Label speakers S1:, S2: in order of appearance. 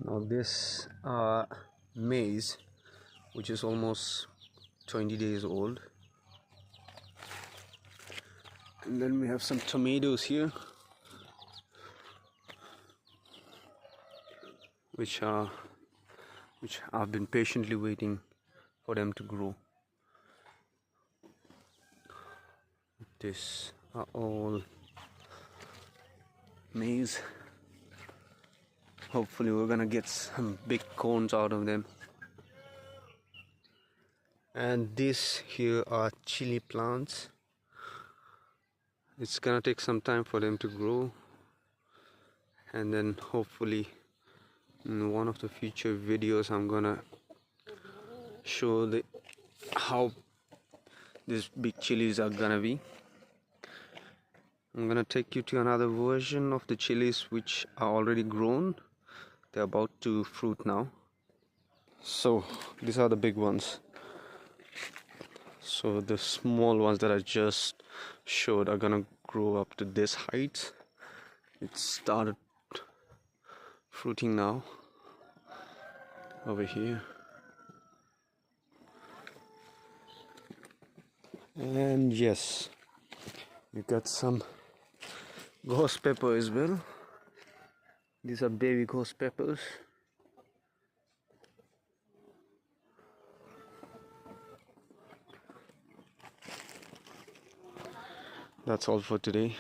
S1: Now this maize, which is almost 20 days old, and then we have some tomatoes here, which I've been patiently waiting for them to grow. This are all maize. Hopefully we're gonna get some big cones out of them. And these here are chili plants. It's gonna take some time for them to grow, and then hopefully in one of the future videos I'm gonna show how these big chilies are gonna be. I'm gonna take you to another version of the chilies which are already grown. They're about to fruit now. So these are the big ones. So the small ones that I just showed are gonna grow up to this height. It started fruiting now over here. And yes, we got some ghost pepper as well. These are baby ghost peppers. That's all for today.